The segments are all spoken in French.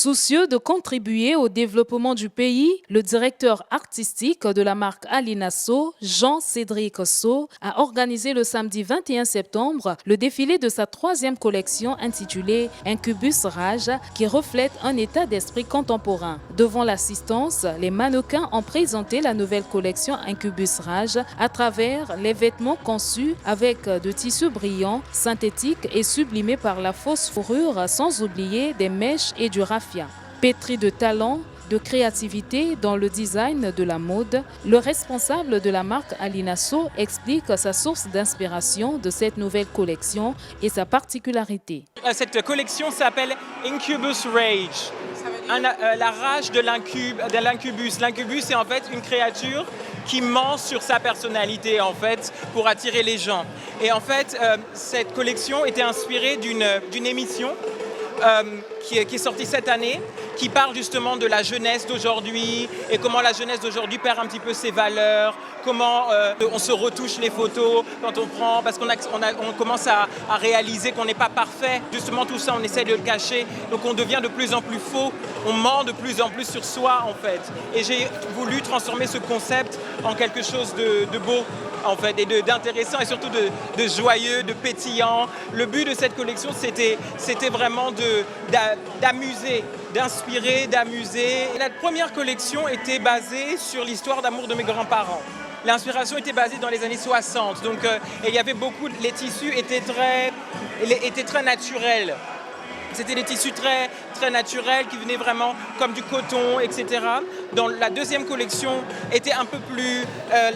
Soucieux de contribuer au développement du pays, le directeur artistique de la marque Alina So, Jean-Cédric So, a organisé le samedi 21 septembre le défilé de sa 3e collection intitulée Incubus Rage, qui reflète un état d'esprit contemporain. Devant l'assistance, les mannequins ont présenté la nouvelle collection Incubus Rage à travers les vêtements conçus avec de tissus brillants, synthétiques et sublimés par la fausse fourrure, sans oublier des mèches et du raffia. Pétri de talent, de créativité dans le design de la mode, le responsable de la marque Alina So explique sa source d'inspiration de cette nouvelle collection et sa particularité. Cette collection s'appelle Incubus Rage, la rage de l'incubus. L'incubus est en fait une créature qui ment sur sa personnalité en fait pour attirer les gens. Et en fait, cette collection était inspirée d'une émission qui est sortie cette année, qui parle justement de la jeunesse d'aujourd'hui et comment la jeunesse d'aujourd'hui perd un petit peu ses valeurs, comment on se retouche les photos quand on prend, parce qu'on commence à réaliser qu'on n'est pas parfait. Justement tout ça, on essaie de le cacher, donc on devient de plus en plus faux, on ment de plus en plus sur soi en fait. Et j'ai voulu transformer ce concept en quelque chose de beau en fait, et d'intéressant et surtout de joyeux, de pétillant. Le but de cette collection, c'était vraiment d'amuser, d'inspirer, d'amuser. La première collection était basée sur l'histoire d'amour de mes grands-parents. L'inspiration était basée dans les années 60, donc il y avait beaucoup, les tissus étaient très naturels. C'était des tissus très naturels qui venaient vraiment comme du coton, etc. Dans la deuxième collection était un peu plus,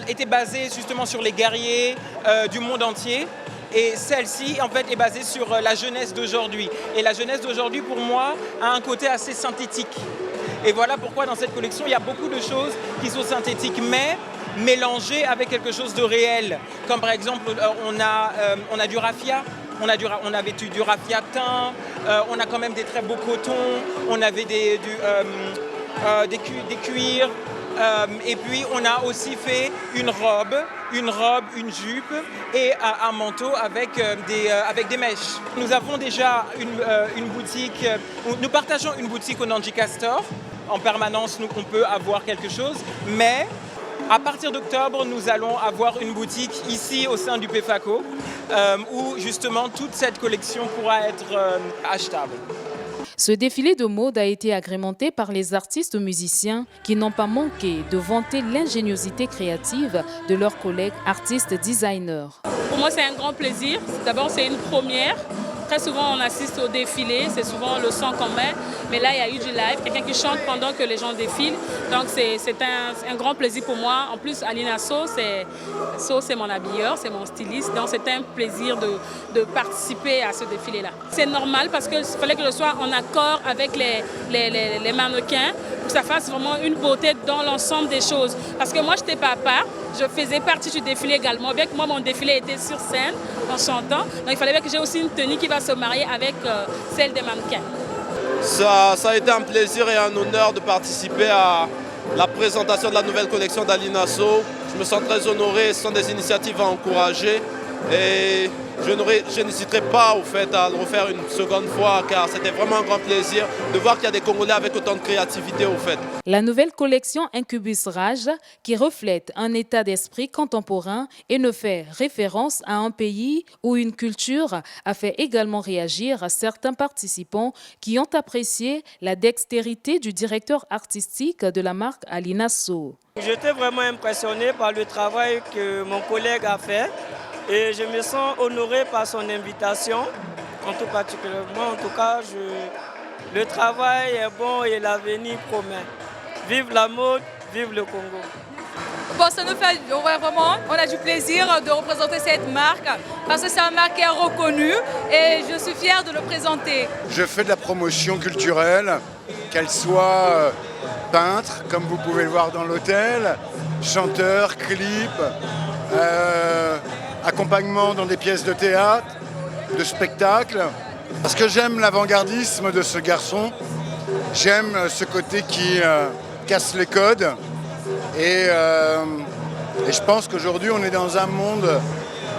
était basée justement sur les guerriers du monde entier. Et celle-ci, en fait, est basée sur la jeunesse d'aujourd'hui. Et la jeunesse d'aujourd'hui, pour moi, a un côté assez synthétique. Et voilà pourquoi dans cette collection, il y a beaucoup de choses qui sont synthétiques, mais mélangées avec quelque chose de réel. Comme par exemple, on a du raffia. On avait du raffia teint, on a quand même des très beaux cotons, on avait des cuirs, et puis on a aussi fait une robe, une jupe et un manteau avec des mèches. Nous avons déjà une boutique, nous partageons une boutique au Nandji Castor. En permanence, on peut avoir quelque chose, mais à partir d'octobre, nous allons avoir une boutique ici au sein du PFACO où justement toute cette collection pourra être achetable. Ce défilé de mode a été agrémenté par les artistes musiciens qui n'ont pas manqué de vanter l'ingéniosité créative de leurs collègues artistes designers. Pour moi, c'est un grand plaisir. D'abord, c'est une première. Très souvent, on assiste au défilé, c'est souvent le son qu'on met. Mais là, il y a eu du live, quelqu'un qui chante pendant que les gens défilent. Donc, c'est un grand plaisir pour moi. En plus, Alina So, c'est mon habilleur, c'est mon styliste. Donc, c'est un plaisir de participer à ce défilé-là. C'est normal parce qu'il fallait que je sois en accord avec les mannequins pour que ça fasse vraiment une beauté dans l'ensemble des choses. Parce que moi, je n'étais pas à part. Je faisais partie du défilé également, bien que moi, mon défilé était sur scène en chantant. Donc, il fallait que j'ai aussi une tenue qui va se marier avec celle des mannequins. Ça a été un plaisir et un honneur de participer à la présentation de la nouvelle collection d'Alina So. Je me sens très honoré, ce sont des initiatives à encourager et je n'hésiterai pas au fait à le refaire une seconde fois car c'était vraiment un grand plaisir de voir qu'il y a des Congolais avec autant de créativité au fait. La nouvelle collection Incubus Rage qui reflète un état d'esprit contemporain et ne fait référence à un pays ou une culture a fait également réagir certains participants qui ont apprécié la dextérité du directeur artistique de la marque Alina So. J'étais vraiment impressionné par le travail que mon collègue a fait. Et je me sens honoré par son invitation, en tout particulièrement. En tout cas, le travail est bon et l'avenir promet. Vive la mode, vive le Congo. Bon, ça nous fait on a du plaisir de représenter cette marque parce que c'est une marque qui est reconnue et je suis fière de le présenter. Je fais de la promotion culturelle, qu'elle soit peintre, comme vous pouvez le voir dans l'hôtel, chanteur, clip, accompagnement dans des pièces de théâtre, de spectacle. Parce que j'aime l'avant-gardisme de ce garçon, j'aime ce côté qui casse les codes. Et je pense qu'aujourd'hui, on est dans un monde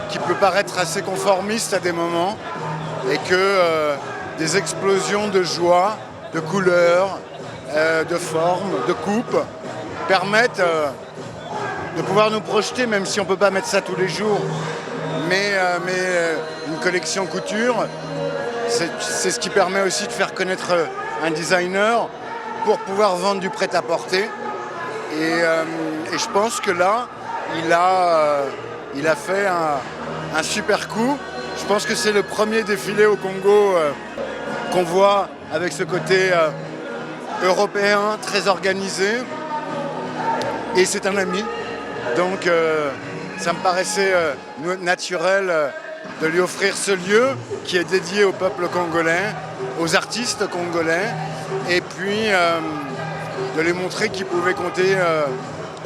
qui peut paraître assez conformiste à des moments et que des explosions de joie de couleurs, de formes, de coupes, permettent de pouvoir nous projeter, même si on ne peut pas mettre ça tous les jours. Mais une collection couture, c'est ce qui permet aussi de faire connaître un designer pour pouvoir vendre du prêt-à-porter. Et je pense que là, il a fait un super coup. Je pense que c'est le premier défilé au Congo qu'on voit avec ce côté européen, très organisé. Et c'est un ami. Donc ça me paraissait naturel de lui offrir ce lieu qui est dédié au peuple congolais, aux artistes congolais, et puis de lui montrer qu'il pouvait compter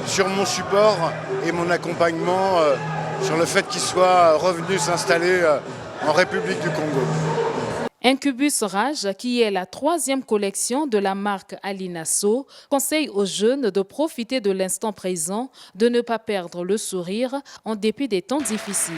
sur mon support et mon accompagnement sur le fait qu'il soit revenu s'installer en République du Congo. Incubus Rage, qui est la 3e collection de la marque Alinasso, conseille aux jeunes de profiter de l'instant présent, de ne pas perdre le sourire en dépit des temps difficiles.